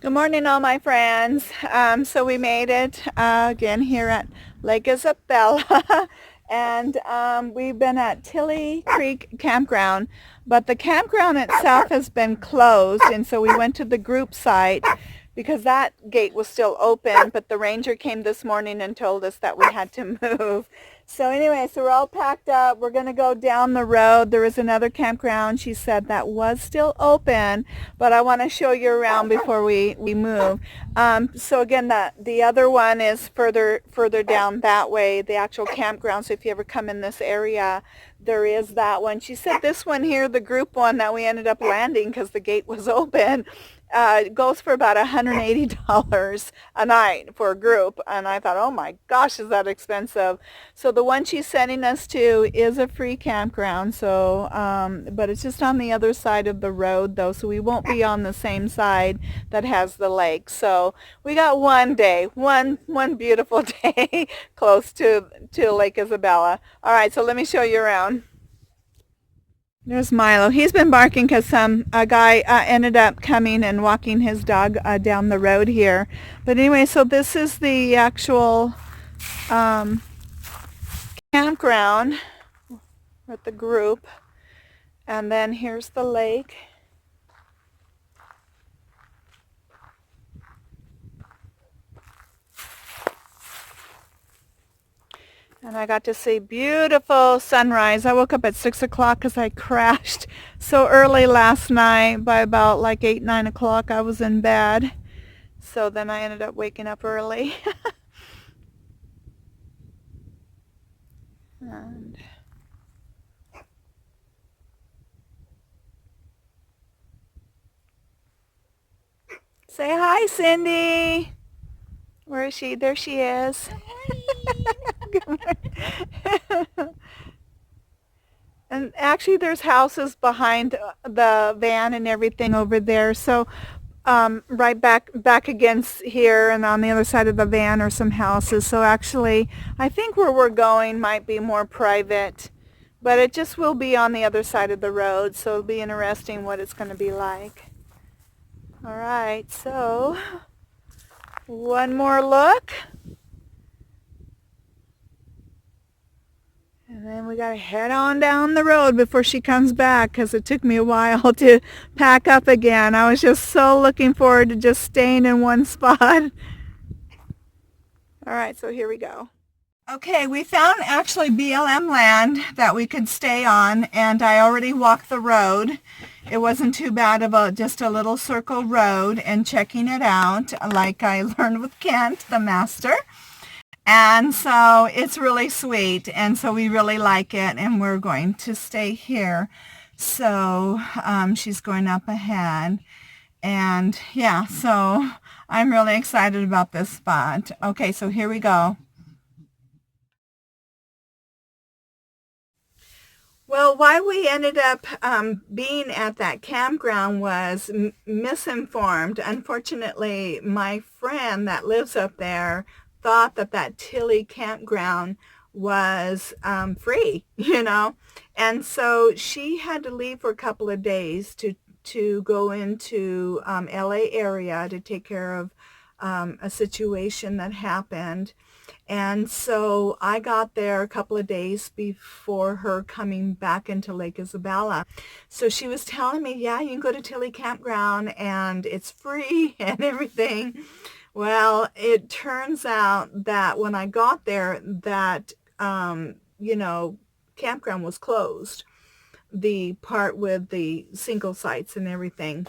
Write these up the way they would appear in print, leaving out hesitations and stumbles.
Good morning, all my friends. So we made it again here at Lake Isabella, and we've been at Tilly Creek Campground, but the campground itself has been closed, and so we went to the group site because that gate was still open, but the ranger came this morning and told us that we had to move. So anyway, so we're all packed up. We're going to go down the road. There is another campground, she said, that was still open, but I want to show you around before we move. So again, the other one is further down that way, the actual campground. So if you ever come in this area, there is that one. She said this one here, the group one that we ended up landing because the gate was open, goes for about $180 a night for a group. And I thought, oh my gosh, is that expensive? So the one she's sending us to is a free campground. So, but it's just on the other side of the road though. So we won't be on the same side that has the lake. So we got one day, one beautiful day close to Lake Isabella. All right, so let me show you around. There's Milo. He's been barking because a guy ended up coming and walking his dog down the road here. But anyway, so this is the actual um, campground with the group. And then here's the lake. And I got to see beautiful sunrise. I woke up at 6 o'clock because I crashed so early last night. By about like 8, 9 o'clock, I was in bed. So then I ended up waking up early. And say hi, Cyndi. Where is she? There she is. Good morning. And actually there's houses behind the van and everything over there. So right back against here and on the other side of the van are some houses. So actually I think where we're going might be more private, but it just will be on the other side of the road. So it'll be interesting what it's going to be like. All right, so one more look. And then we got to head on down the road before she comes back because it took me a while to pack up again. I was just so looking forward to just staying in one spot. All right, so here we go. Okay, we found actually BLM land that we could stay on, and I already walked the road. It wasn't too bad of just a little circle road, and checking it out like I learned with Kent, the master. And so it's really sweet, and so we really like it, and we're going to stay here. So she's going up ahead, and yeah, so I'm really excited about this spot. Okay, so here we go. Well, why we ended up being at that campground was misinformed. Unfortunately, my friend that lives up there thought that Tilly campground was free, and so she had to leave for a couple of days to go into LA area to take care of a situation that happened. And so I got there a couple of days before her coming back into Lake Isabella. So she was telling me, yeah, you can go to Tilly Campground and it's free and everything. Well, it turns out that when I got there, that, campground was closed. The part with the single sites and everything.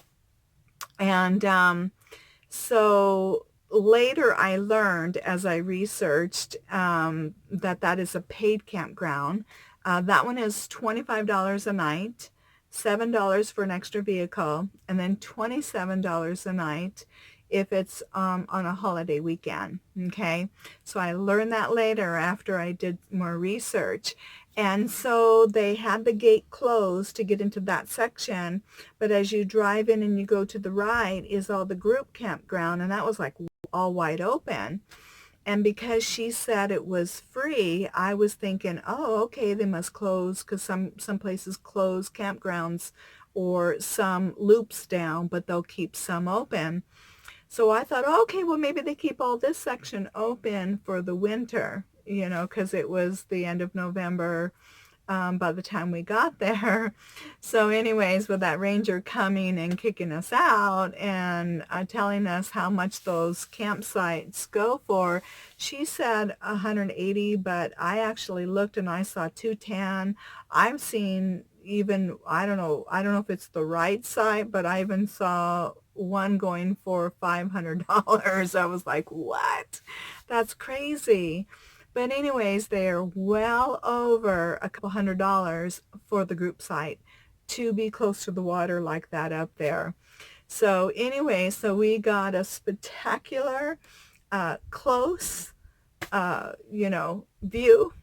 And so later I learned as I researched that is a paid campground. That one is $25 a night, $7 for an extra vehicle, and then $27 a night if it's on a holiday weekend. Okay, so I learned that later after I did more research. And so they had the gate closed to get into that section, but as you drive in and you go to the right is all the group campground, and that was like all wide open. And because she said it was free, I was thinking, oh, okay, they must close because some places close campgrounds or some loops down, but they'll keep some open. So I thought, okay, well, maybe they keep all this section open for the winter, you know, because it was the end of November by the time we got there. So anyways, with that ranger coming and kicking us out and telling us how much those campsites go for, she said 180, but I actually looked and I saw 210. I've seen even, I don't know if it's the right site, but I even saw one going for $500. I was like, what? That's crazy. But anyways, they're well over a couple $100 for the group site to be close to the water like that up there. So anyway, so we got a spectacular, close, you know, view.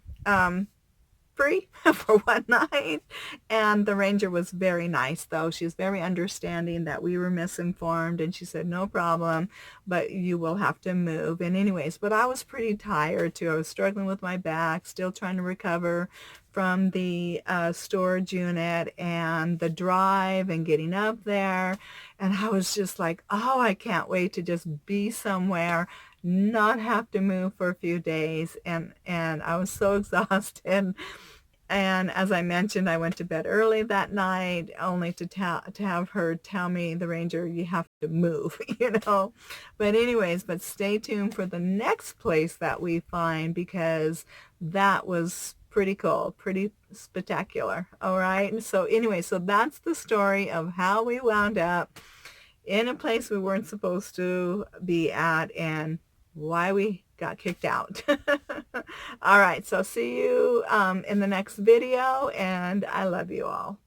Free for one night, and the ranger was very nice, though. She was very understanding that we were misinformed, and she said no problem, but you will have to move. And anyways, but I was pretty tired too. I was struggling with my back, still trying to recover from the storage unit and the drive and getting up there, and I was just like, oh, I can't wait to just be somewhere, not have to move for a few days. And I was so exhausted. And as I mentioned, I went to bed early that night, only to have her tell me, the ranger, you have to move, you know. But anyways, but stay tuned for the next place that we find, because that was pretty cool, pretty spectacular. All right. So anyway, so that's the story of how we wound up in a place we weren't supposed to be at and why we got kicked out. All right, so see you in the next video, and I love you all.